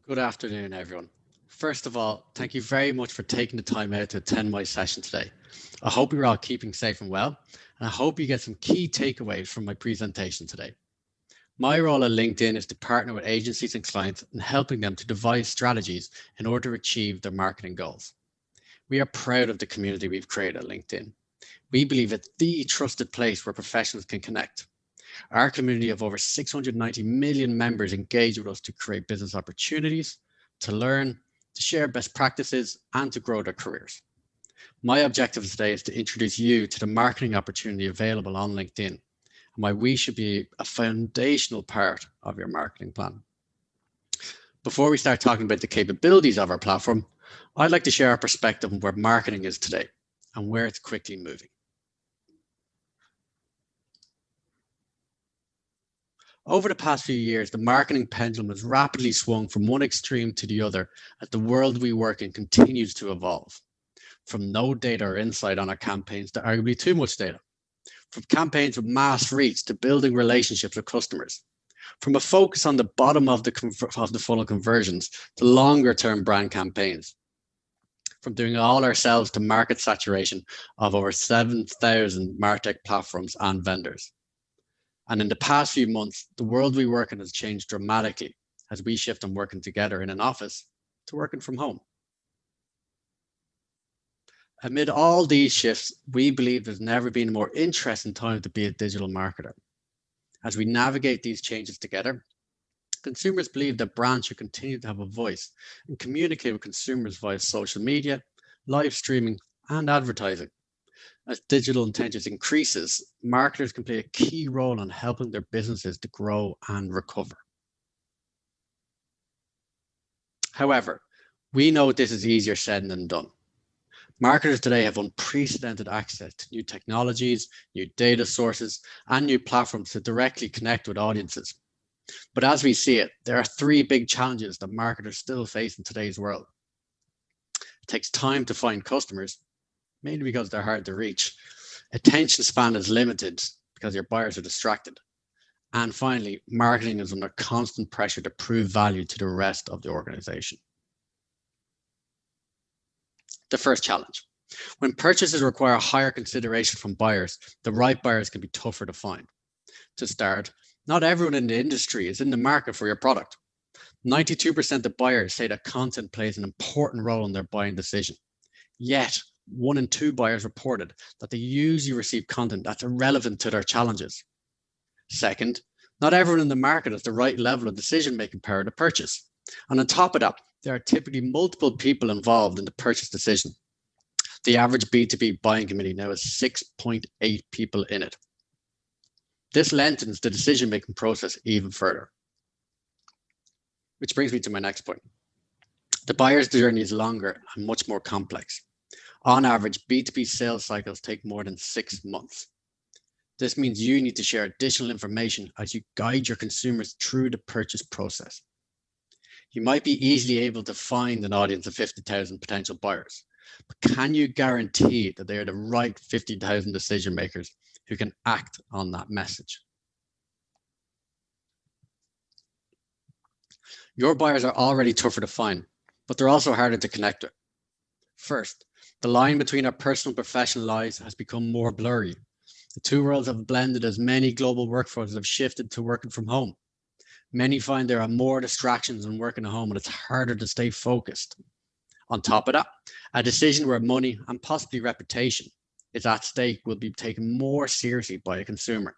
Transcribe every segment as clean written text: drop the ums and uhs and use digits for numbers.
Good afternoon, everyone. First of all, thank you very much for taking the time out to attend my session today. I hope you're all keeping safe and well, and I hope you get some key takeaways from my presentation today. My role at LinkedIn is to partner with agencies and clients in helping them to devise strategies in order to achieve their marketing goals. We are proud of the community we've created at LinkedIn. We believe it's the trusted place where professionals can connect. Our community of over 690 million members engage with us to create business opportunities, to learn, to share best practices, and to grow their careers. My objective today is to introduce you to the marketing opportunity available on LinkedIn and why we should be a foundational part of your marketing plan. Before we start talking about the capabilities of our platform, I'd like to share our perspective on where marketing is today and where it's quickly moving. Over the past few years, the marketing pendulum has rapidly swung from one extreme to the other as the world we work in continues to evolve. From no data or insight on our campaigns to arguably too much data. From campaigns with mass reach to building relationships with customers. From a focus on the bottom of the funnel conversions to longer term brand campaigns. From doing it all ourselves to market saturation of over 7,000 MarTech platforms and vendors. And in the past few months, the world we work in has changed dramatically as we shift from working together in an office to working from home. Amid all these shifts, we believe there's never been a more interesting time to be a digital marketer. As we navigate these changes together, consumers believe that brands should continue to have a voice and communicate with consumers via social media, live streaming, and advertising. As digital intelligence increases, marketers can play a key role in helping their businesses to grow and recover. However, we know this is easier said than done. Marketers today have unprecedented access to new technologies, new data sources, and new platforms to directly connect with audiences. But as we see it, there are three big challenges that marketers still face in today's world. It takes time to find customers, mainly because they're hard to reach. Attention span is limited because your buyers are distracted. And finally, marketing is under constant pressure to prove value to the rest of the organization. The first challenge. When purchases require higher consideration from buyers, the right buyers can be tougher to find. To start, not everyone in the industry is in the market for your product. 92% of buyers say that content plays an important role in their buying decision. Yet, 1 in 2 buyers reported that they usually receive content that's irrelevant to their challenges. Second, not everyone in the market has the right level of decision-making power to purchase. And on top of that, there are typically multiple people involved in the purchase decision. The average B2B buying committee now has 6.8 people in it. This lengthens the decision-making process even further. Which brings me to my next point. The buyer's journey is longer and much more complex. On average, B2B sales cycles take more than 6 months. This means you need to share additional information as you guide your consumers through the purchase process. You might be easily able to find an audience of 50,000 potential buyers, but can you guarantee that they are the right 50,000 decision makers who can act on that message? Your buyers are already tougher to find, but they're also harder to connect with. First, the line between our personal and professional lives has become more blurry. The two worlds have blended as many global workforces have shifted to working from home. Many find there are more distractions when working at home and it's harder to stay focused. On top of that, a decision where money and possibly reputation is at stake will be taken more seriously by a consumer.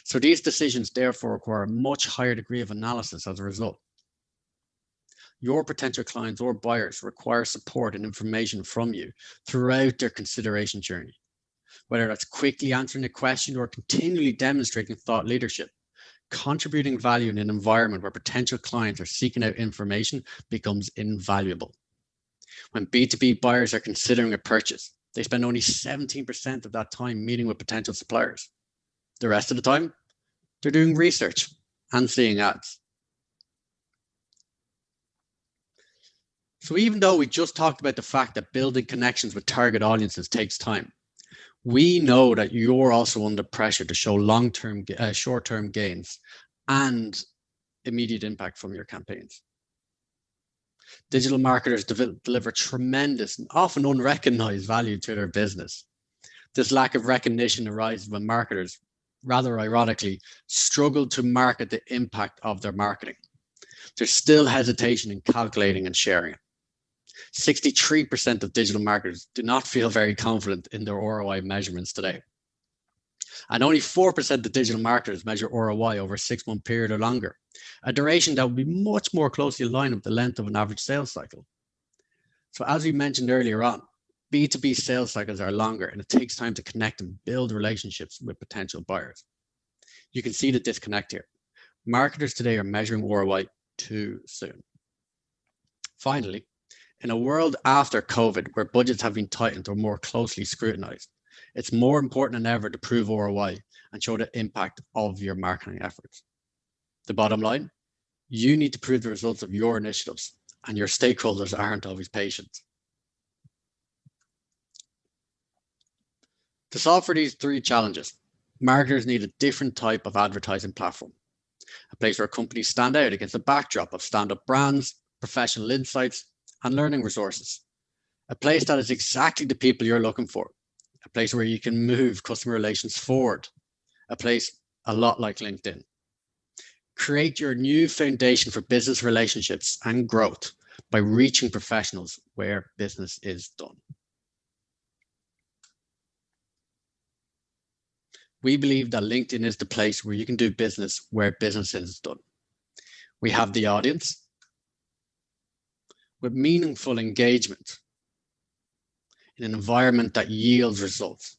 So these decisions therefore require a much higher degree of analysis as a result. Your potential clients or buyers require support and information from you throughout their consideration journey. Whether that's quickly answering a question or continually demonstrating thought leadership, contributing value in an environment where potential clients are seeking out information becomes invaluable. When B2B buyers are considering a purchase, they spend only 17% of that time meeting with potential suppliers. The rest of the time, they're doing research and seeing ads. So even though we just talked about the fact that building connections with target audiences takes time, we know that you're also under pressure to show short-term gains and immediate impact from your campaigns. Digital marketers deliver tremendous and often unrecognized value to their business. This lack of recognition arises when marketers, rather ironically, struggle to market the impact of their marketing. There's still hesitation in calculating and sharing it. 63% of digital marketers do not feel very confident in their ROI measurements today. And only 4% of digital marketers measure ROI over a 6-month period or longer, a duration that would be much more closely aligned with the length of an average sales cycle. So as we mentioned earlier on, B2B sales cycles are longer and it takes time to connect and build relationships with potential buyers. You can see the disconnect here. Marketers today are measuring ROI too soon. Finally, in a world after COVID, where budgets have been tightened or more closely scrutinized, it's more important than ever to prove ROI and show the impact of your marketing efforts. The bottom line, you need to prove the results of your initiatives, and your stakeholders aren't always patient. To solve for these 3 challenges, marketers need a different type of advertising platform, a place where companies stand out against a backdrop of stand-up brands, professional insights, and learning resources, a place that is exactly the people you're looking for, a place where you can move customer relations forward, a place a lot like LinkedIn. Create your new foundation for business relationships and growth by reaching professionals where business is done. We believe that LinkedIn is the place where you can do business where business is done. We have the audience with meaningful engagement in an environment that yields results.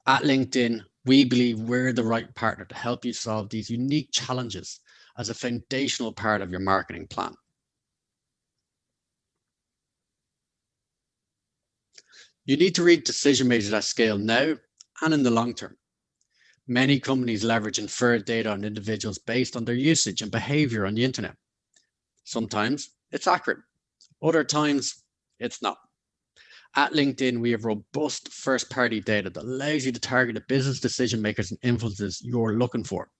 At LinkedIn, we believe we're the right partner to help you solve these unique challenges as a foundational part of your marketing plan. You need to reach decision makers at scale now and in the long term. Many companies leverage inferred data on individuals based on their usage and behavior on the internet. Sometimes it's accurate, other times it's not. At LinkedIn, we have robust first-party data that allows you to target the business decision makers and influencers you're looking for.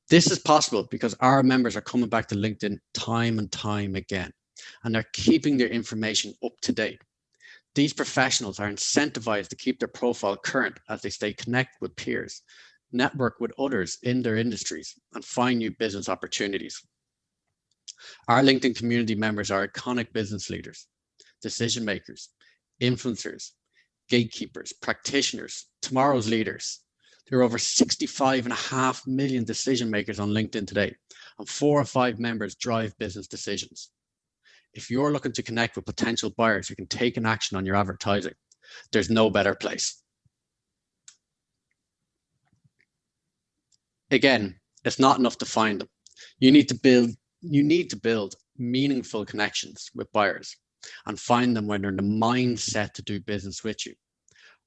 This is possible because our members are coming back to LinkedIn time and time again, and they're keeping their information up to date. These professionals are incentivized to keep their profile current as they stay connected with peers, network with others in their industries, and find new business opportunities. Our LinkedIn community members are iconic business leaders, decision makers, influencers, gatekeepers, practitioners, tomorrow's leaders. There are over 65.5 million decision makers on LinkedIn today, and 4 or 5 members drive business decisions. If you're looking to connect with potential buyers who can take an action on your advertising, there's no better place. Again, it's not enough to find them. You need to build meaningful connections with buyers and find them when they're in the mindset to do business with you.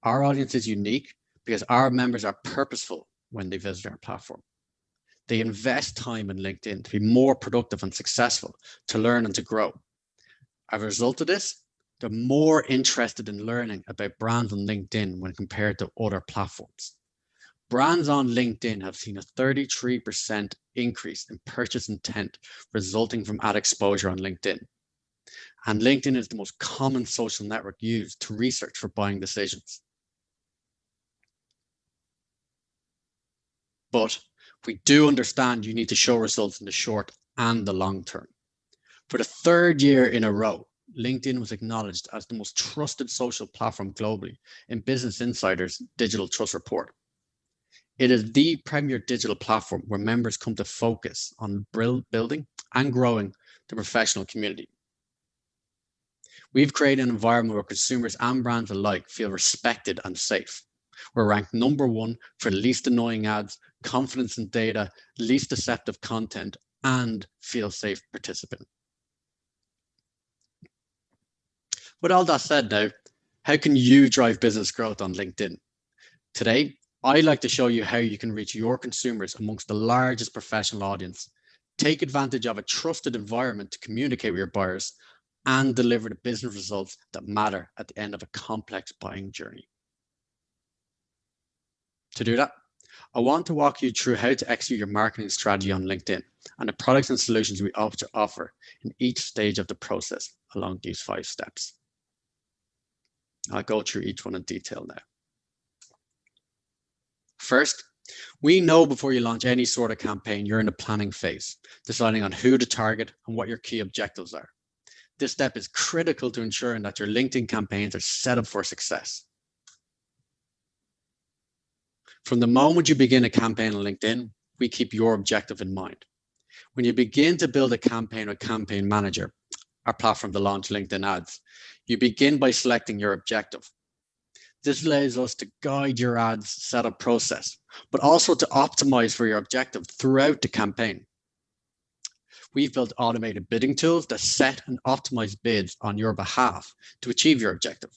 Our audience is unique because our members are purposeful when they visit our platform. They invest time in LinkedIn to be more productive and successful, to learn and to grow. As a result of this, they're more interested in learning about brands on LinkedIn when compared to other platforms. Brands on LinkedIn have seen a 33% increase in purchase intent resulting from ad exposure on LinkedIn. And LinkedIn is the most common social network used to research for buying decisions. But we do understand you need to show results in the short and the long term. For the 3rd year in a row, LinkedIn was acknowledged as the most trusted social platform globally in Business Insider's Digital Trust Report. It is the premier digital platform where members come to focus on building and growing the professional community. We've created an environment where consumers and brands alike feel respected and safe. We're ranked #1 for least annoying ads, confidence in data, least deceptive content, and feel safe participant. With all that said now, how can you drive business growth on LinkedIn? Today, I'd like to show you how you can reach your consumers amongst the largest professional audience, take advantage of a trusted environment to communicate with your buyers, and deliver the business results that matter at the end of a complex buying journey. To do that, I want to walk you through how to execute your marketing strategy on LinkedIn and the products and solutions we offer in each stage of the process along these 5 steps. I'll go through each one in detail now. First, we know before you launch any sort of campaign, you're in the planning phase, deciding on who to target and what your key objectives are. This step is critical to ensuring that your LinkedIn campaigns are set up for success. From the moment you begin a campaign on LinkedIn, we keep your objective in mind. When you begin to build a campaign with Campaign Manager, our platform to launch LinkedIn ads, you begin by selecting your objective. This allows us to guide your ads setup process, but also to optimize for your objective throughout the campaign. We've built automated bidding tools that set and optimize bids on your behalf to achieve your objective.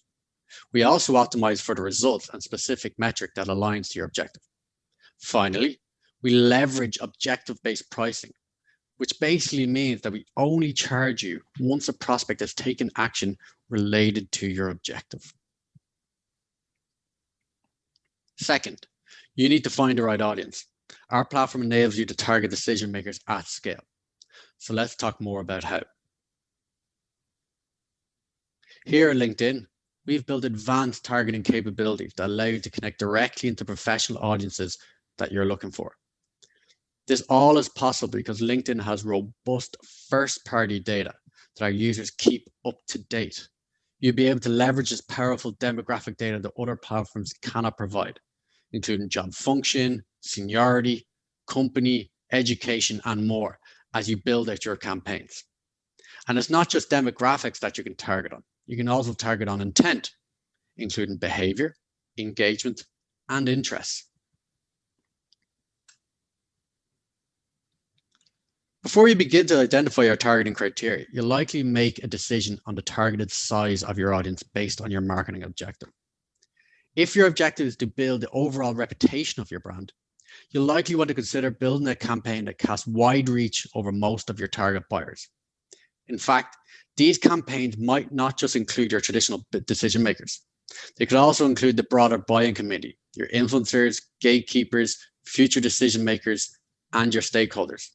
We also optimize for the results and specific metric that aligns to your objective. Finally, we leverage objective-based pricing, which basically means that we only charge you once a prospect has taken action related to your objective. Second, you need to find the right audience. Our platform enables you to target decision makers at scale. So let's talk more about how. Here at LinkedIn, we've built advanced targeting capabilities that allow you to connect directly into professional audiences that you're looking for. This all is possible because LinkedIn has robust first-party data that our users keep up to date. You'll be able to leverage this powerful demographic data that other platforms cannot provide, including job function, seniority, company, education, and more as you build out your campaigns. And it's not just demographics that you can target on. You can also target on intent, including behavior, engagement, and interests. Before you begin to identify your targeting criteria, you'll likely make a decision on the targeted size of your audience based on your marketing objective. If your objective is to build the overall reputation of your brand, you'll likely want to consider building a campaign that casts wide reach over most of your target buyers. In fact, these campaigns might not just include your traditional decision makers. They could also include the broader buying community, your influencers, gatekeepers, future decision makers, and your stakeholders.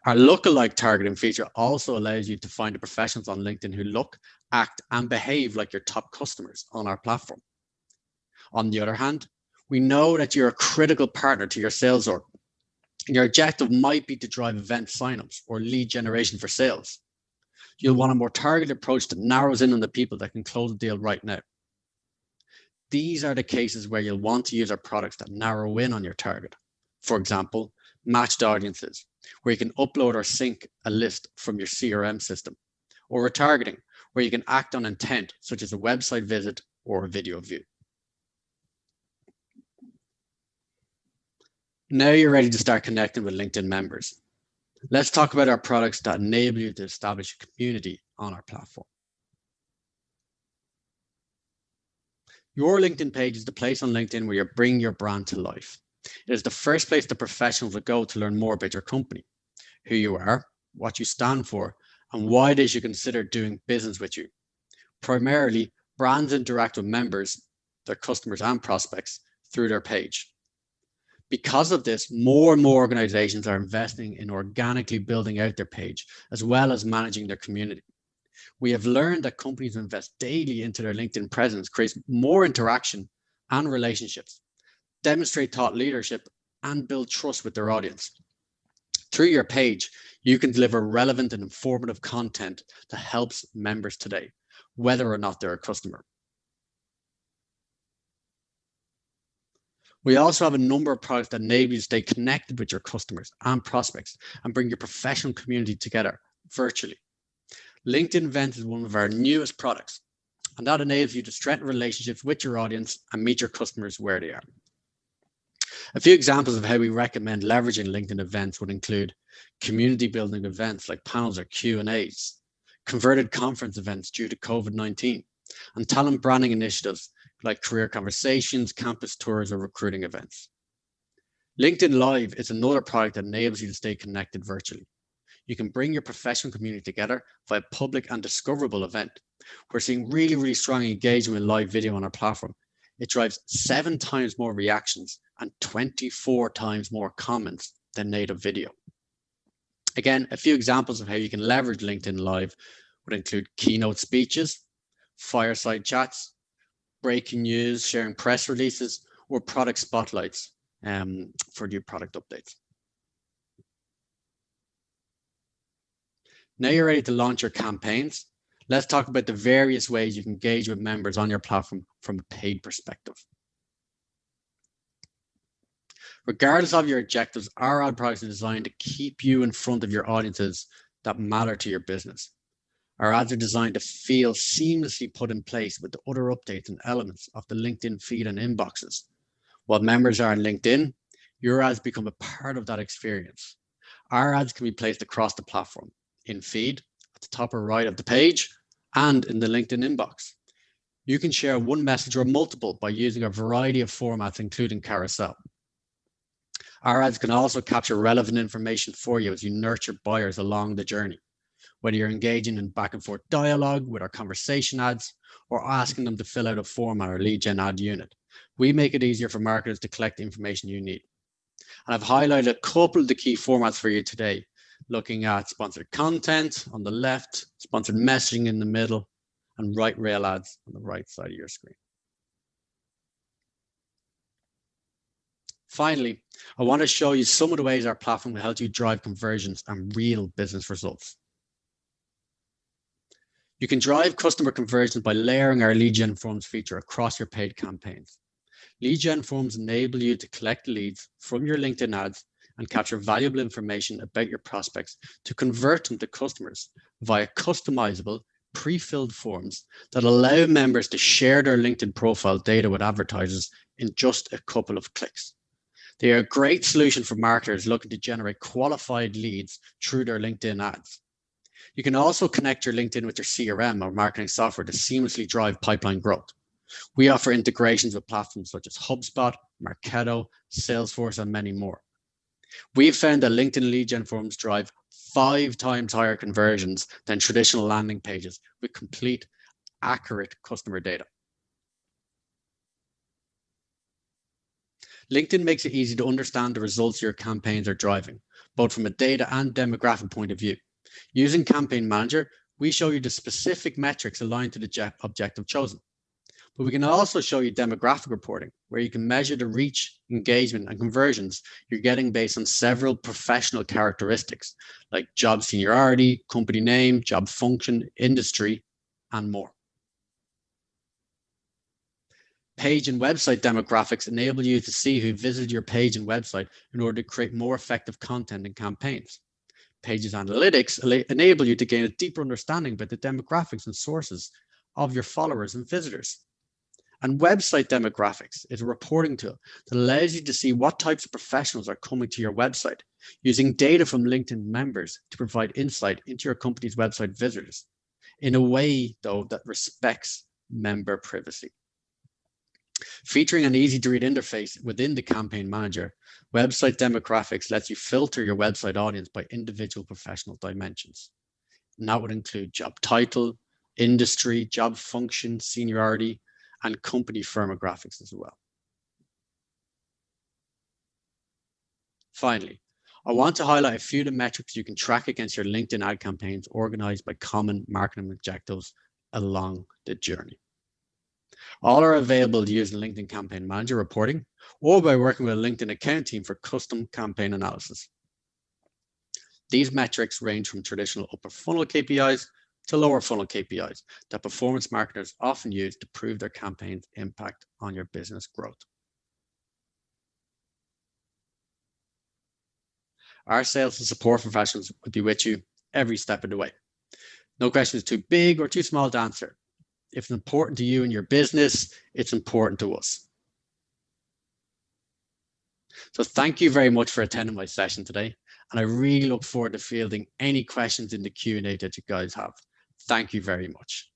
Our lookalike targeting feature also allows you to find the professionals on LinkedIn who look, act, and behave like your top customers on our platform. On the other hand, we know that you're a critical partner to your sales org. Your objective might be to drive event signups or lead generation for sales. You'll want a more targeted approach that narrows in on the people that can close the deal right now. These are the cases where you'll want to use our products that narrow in on your target. For example, matched audiences, where you can upload or sync a list from your CRM system, or retargeting, where you can act on intent, such as a website visit or a video view. Now you're ready to start connecting with LinkedIn members. Let's talk about our products that enable you to establish a community on our platform. Your LinkedIn page is the place on LinkedIn where you bring your brand to life. It is the first place that professionals will go to learn more about your company, who you are, what you stand for, and why they should consider doing business with you. Primarily, brands interact with members, their customers and prospects through their page. Because of this, more and more organizations are investing in organically building out their page, as well as managing their community. We have learned that companies who invest daily into their LinkedIn presence creates more interaction and relationships, demonstrate thought leadership, and build trust with their audience. Through your page, you can deliver relevant and informative content that helps members today, whether or not they're a customer. We also have a number of products that enable you to stay connected with your customers and prospects and bring your professional community together virtually. LinkedIn Events is one of our newest products, and that enables you to strengthen relationships with your audience and meet your customers where they are. A few examples of how we recommend leveraging LinkedIn Events would include community building events like panels or Q&As, converted conference events due to COVID-19, and talent branding initiatives like career conversations, campus tours, or recruiting events. LinkedIn Live is another product that enables you to stay connected virtually. You can bring your professional community together via a public and discoverable event. We're seeing really strong engagement with live video on our platform. It drives 7 times more reactions and 24 times more comments than native video. Again, a few examples of how you can leverage LinkedIn Live would include keynote speeches, fireside chats, breaking news, sharing press releases, or product spotlights for new product updates. Now you're ready to launch your campaigns. Let's talk about the various ways you can engage with members on your platform from a paid perspective. Regardless of your objectives, our ad products are designed to keep you in front of your audiences that matter to your business. Our ads are designed to feel seamlessly put in place with the other updates and elements of the LinkedIn feed and inboxes. While members are on LinkedIn, your ads become a part of that experience. Our ads can be placed across the platform, in feed, at the top or right of the page, and in the LinkedIn inbox. You can share one message or multiple by using a variety of formats, including carousel. Our ads can also capture relevant information for you as you nurture buyers along the journey. Whether you're engaging in back and forth dialogue with our conversation ads or asking them to fill out a form on our lead gen ad unit, we make it easier for marketers to collect the information you need. And I've highlighted a couple of the key formats for you today, looking at sponsored content on the left, sponsored messaging in the middle, and right rail ads on the right side of your screen. Finally, I want to show you some of the ways our platform will help you drive conversions and real business results. You can drive customer conversions by layering our lead gen forms feature across your paid campaigns. Lead gen forms enable you to collect leads from your LinkedIn ads and capture valuable information about your prospects to convert them to customers via customizable, pre-filled forms that allow members to share their LinkedIn profile data with advertisers in just a couple of clicks. They are a great solution for marketers looking to generate qualified leads through their LinkedIn ads. You can also connect your LinkedIn with your CRM or marketing software to seamlessly drive pipeline growth. We offer integrations with platforms such as HubSpot, Marketo, Salesforce, and many more. We've found that LinkedIn lead gen forms drive 5 times higher conversions than traditional landing pages with complete, accurate customer data. LinkedIn makes it easy to understand the results your campaigns are driving, both from a data and demographic point of view. Using Campaign Manager, we show you the specific metrics aligned to the objective chosen. But we can also show you demographic reporting, where you can measure the reach, engagement, and conversions you're getting based on several professional characteristics, like job seniority, company name, job function, industry, and more. Page and website demographics enable you to see who visited your page and website in order to create more effective content and campaigns. Pages Analytics enable you to gain a deeper understanding about the demographics and sources of your followers and visitors. And website demographics is a reporting tool that allows you to see what types of professionals are coming to your website, using data from LinkedIn members to provide insight into your company's website visitors in a way, though, that respects member privacy. Featuring an easy-to-read interface within the Campaign Manager, Website Demographics lets you filter your website audience by individual professional dimensions. And that would include job title, industry, job function, seniority, and company firmographics as well. Finally, I want to highlight a few of the metrics you can track against your LinkedIn ad campaigns organized by common marketing objectives along the journey. All are available using LinkedIn Campaign Manager reporting or by working with a LinkedIn account team for custom campaign analysis. These metrics range from traditional upper funnel KPIs to lower funnel KPIs that performance marketers often use to prove their campaign's impact on your business growth. Our sales and support professionals will be with you every step of the way. No question is too big or too small to answer. If it's important to you and your business, it's important to us. So thank you very much for attending my session today. And I really look forward to fielding any questions in the Q&A that you guys have. Thank you very much.